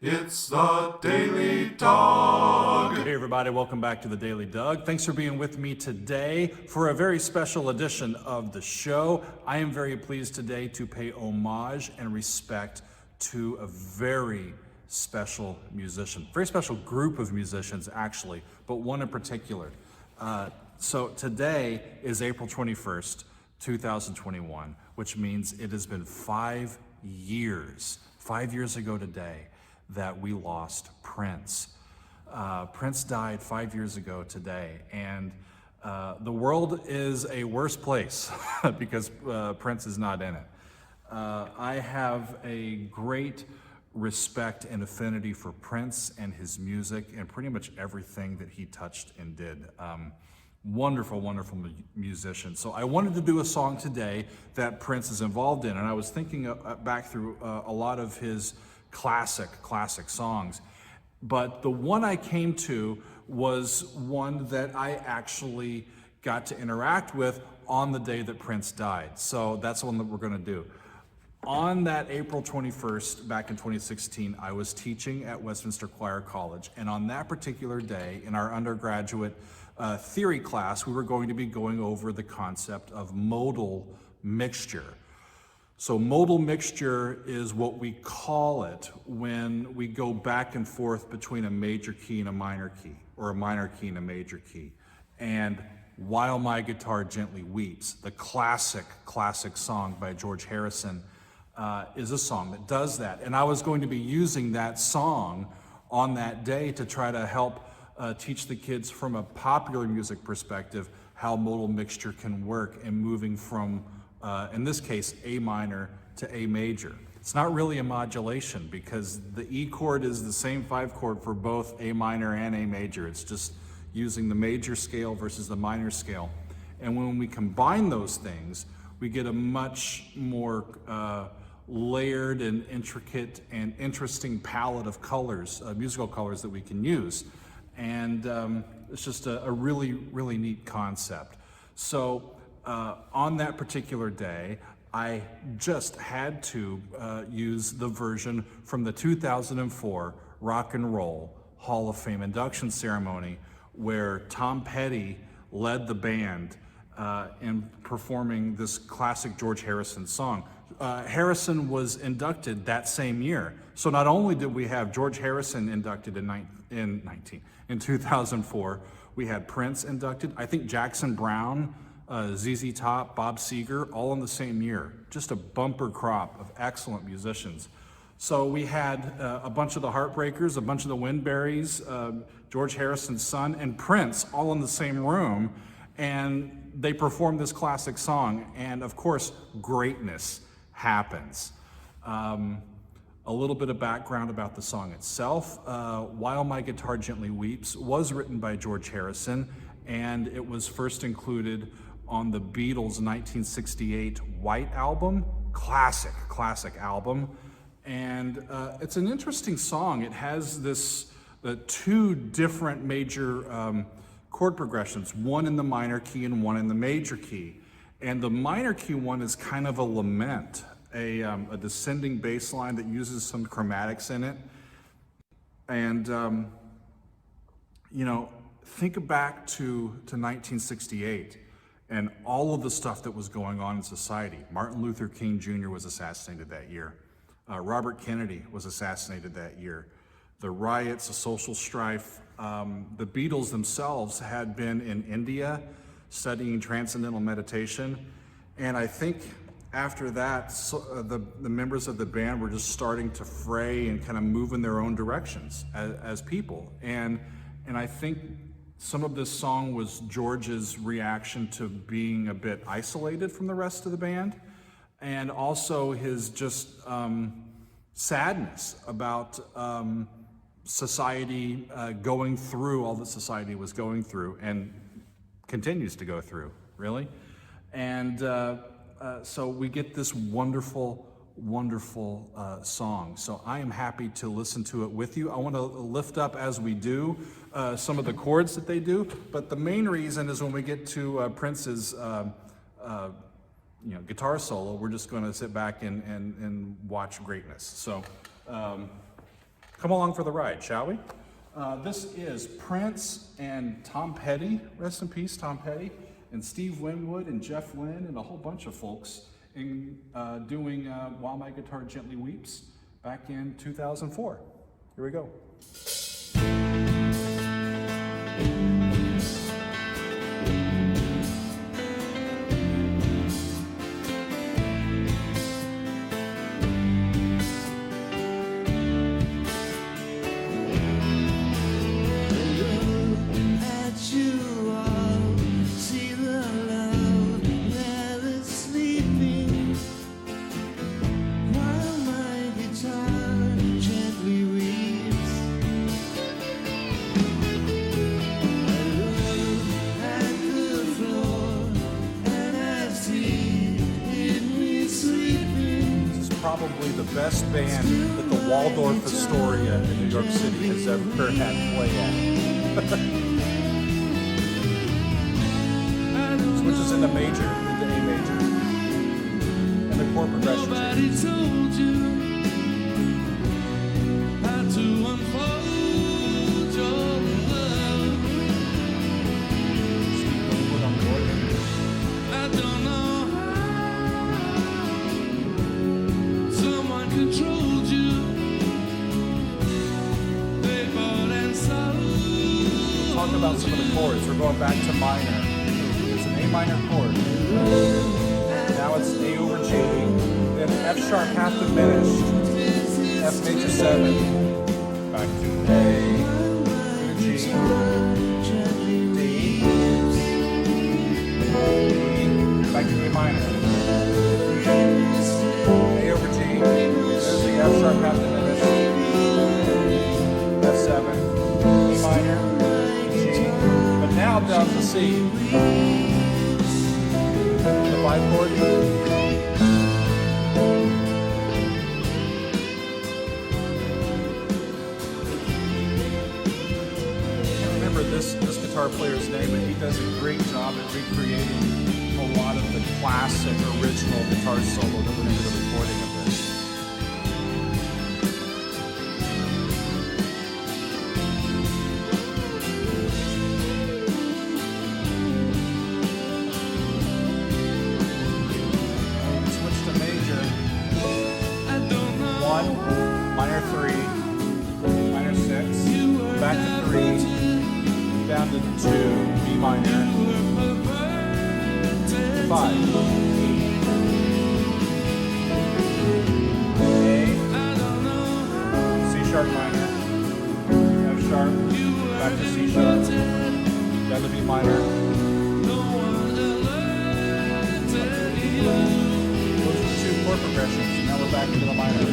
It's the Daily Dog. Hey everybody, welcome back to the Daily Doug. Thanks for being with me today for a very special edition of the show. I am very pleased today to pay homage and respect to a very special musician, very special group of musicians actually, but one in particular. So today is April 21st, 2021, which means it has been 5 years ago today, that we lost Prince. Prince died 5 years ago today, and the world is a worse place because Prince is not in it. I have a great respect and affinity for Prince and his music and pretty much everything that he touched and did. Wonderful musician. So I wanted to do a song today that Prince is involved in, and I was thinking back through a lot of his classic songs. But the one I came to was one that I actually got to interact with on the day that Prince died. So that's the one that we're gonna do. On that April 21st, back in 2016, I was teaching at Westminster Choir College, and on that particular day, in our undergraduate theory class, we were going to be going over the concept of modal mixture. So modal mixture is what we call it when we go back and forth between a major key and a minor key, or a minor key and a major key. And While My Guitar Gently Weeps, the classic song by George Harrison, is a song that does that. And I was going to be using that song on that day to try to help teach the kids from a popular music perspective how modal mixture can work in moving from in this case, A minor to A major. It's not really a modulation because the E chord is the same 5 chord for both A minor and A major. It's just using the major scale versus the minor scale. And when we combine those things, we get a much more layered and intricate and interesting palette of colors, musical colors that we can use. And it's just a really neat concept. So on that particular day, I just had to use the version from the 2004 Rock and Roll Hall of Fame induction ceremony, where Tom Petty led the band in performing this classic George Harrison song. Harrison was inducted that same year. So not only did we have George Harrison inducted in 2004, we had Prince inducted. I think Jackson Browne, ZZ Top, Bob Seger, all in the same year. Just a bumper crop of excellent musicians. So we had a bunch of the Heartbreakers, a bunch of the Windberries, George Harrison's son, and Prince all in the same room, and they performed this classic song, and of course, greatness happens. A little bit of background about the song itself. While My Guitar Gently Weeps was written by George Harrison, and it was first included on the Beatles' 1968 White album, classic album. And it's an interesting song. It has this 2 different major chord progressions, one in the minor key and one in the major key. And the minor key one is kind of a lament, a descending bass line that uses some chromatics in it. And, you know, think back to 1968 and all of the stuff that was going on in society. Martin Luther King Jr. was assassinated that year. Robert Kennedy was assassinated that year. The riots, the social strife. The Beatles themselves had been in India studying transcendental meditation. And I think after that, the members of the band were just starting to fray and kind of move in their own directions as people. And I think some of this song was George's reaction to being a bit isolated from the rest of the band, and also his just sadness about society going through all that society was going through and continues to go through, really. And so we get this wonderful song. So I am happy to listen to it with you. I want to lift up as we do some of the chords that they do, but the main reason is when we get to Prince's guitar solo, we're just going to sit back and watch greatness. So Come along for the ride, shall we? This is Prince and Tom Petty, rest in peace, Tom Petty, and Steve Winwood and Jeff Lynne and a whole bunch of folks doing While My Guitar Gently Weeps back in 2004. Here we go. Probably the best band that the Waldorf Astoria in New York City has ever had play at. Switches into major, into A major, and the chord progression changes. Told you how to unfold your love. Steve Winwood on the organ. I don't know. Controlled you. They bought and sold. We'll talk about some of the chords. We're going back to minor. It's an A minor chord. Now it's A over G. Then F sharp half diminished. F major 7. Back to A. To G. D. Back to A minor. A over G. There's the F sharp half diminished. F7, E minor, G. But now down to C. The 5 chord. I can't remember this guitar player's name, but he does a great job at recreating a lot of the classic original guitar solo that went into the recording of this. Switch to major. 1, minor 3, minor 6, back to 3, down to 2, B minor, 5, A, C sharp minor, F sharp, back to C sharp, down to B minor. Those are the 2 chord progressions. Now we're back into the minor.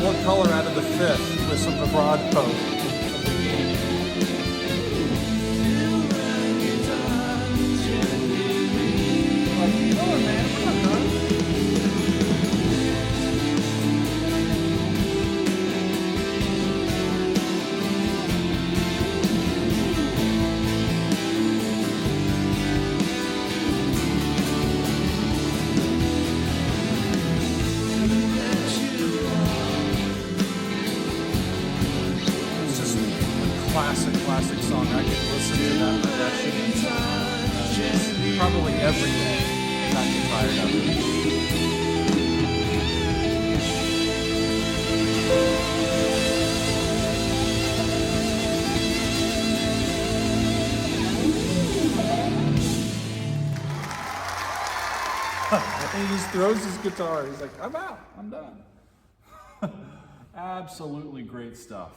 more color out of the fifth with some vibrato. Classic song. I could listen to that progression probably every day and not get tired of it. And he just throws his guitar. He's like, I'm out. I'm done. Absolutely great stuff.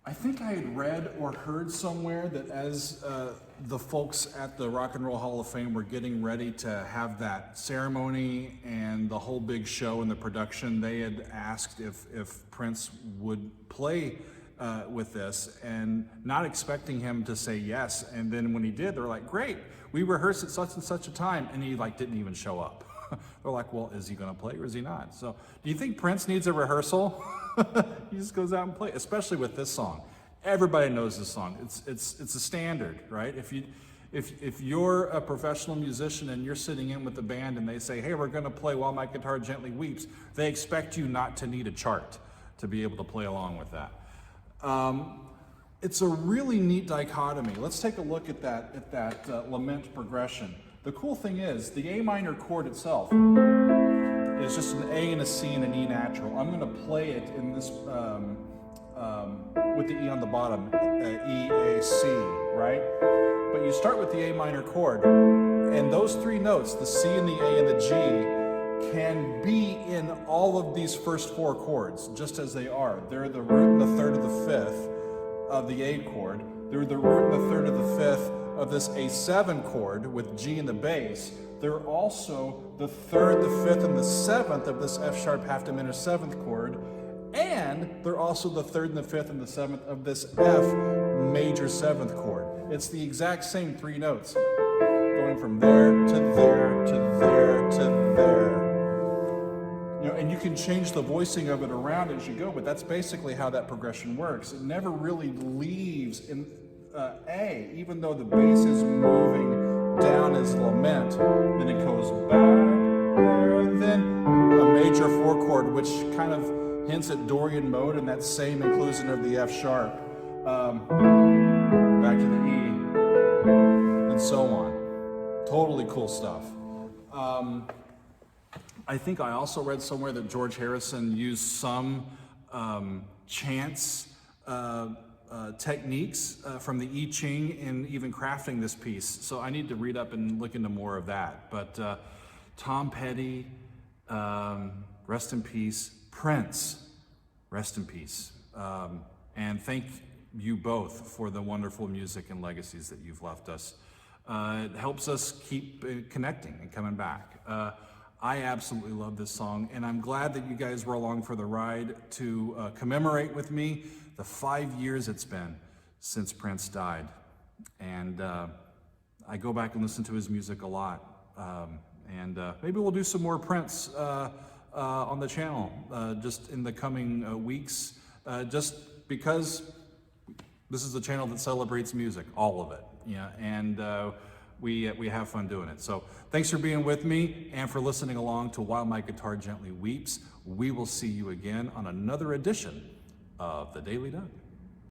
I think I had read or heard somewhere that as the folks at the Rock and Roll Hall of Fame were getting ready to have that ceremony and the whole big show and the production, they had asked if Prince would play with this, and not expecting him to say yes. And then when he did, they're like, great, we rehearsed at such and such a time, and he didn't even show up. They're like, well, is he gonna play or is he not? So do you think Prince needs a rehearsal? He just goes out and plays, especially with this song. Everybody knows this song. It's a standard, right? If you're a professional musician and you're sitting in with the band and they say, hey, we're gonna play While My Guitar Gently Weeps, they expect you not to need a chart to be able to play along with that. It's a really neat dichotomy. Let's take a look at that lament progression. The cool thing is, the A minor chord itself is just an A and a C and an E natural. I'm gonna play it in this, with the E on the bottom, E, A, C, right? But you start with the A minor chord, and those three notes, the C and the A and the G, can be in all of these first four chords, just as they are. They're the root and the third of the fifth of the A chord. They're the root and the third of the fifth of this A7 chord with G in the bass. They're also the third, the fifth, and the seventh of this F sharp half diminished seventh chord. And they're also the third and the fifth and the seventh of this F major seventh chord. It's the exact same three notes, going from there to there to there to there. You know, and you can change the voicing of it around as you go, but that's basically how that progression works. It never really leaves in A, even though the bass is moving down as lament. Then it goes back there, then a major four chord, which kind of hints at Dorian mode and that same inclusion of the F sharp. Back to the E, and so on. Totally cool stuff. I think I also read somewhere that George Harrison used some chants techniques from the I Ching in even crafting this piece. So I need to read up and look into more of that. But Tom Petty, rest in peace. Prince, rest in peace. And thank you both for the wonderful music and legacies that you've left us. It helps us keep connecting and coming back. I absolutely love this song, and I'm glad that you guys were along for the ride to commemorate with me the 5 years it's been since Prince died. And I go back and listen to his music a lot. And maybe we'll do some more Prince on the channel just in the coming weeks, just because this is a channel that celebrates music, all of it. Yeah, and we have fun doing it. So thanks for being with me and for listening along to While My Guitar Gently Weeps. We will see you again on another edition of The Daily Doug.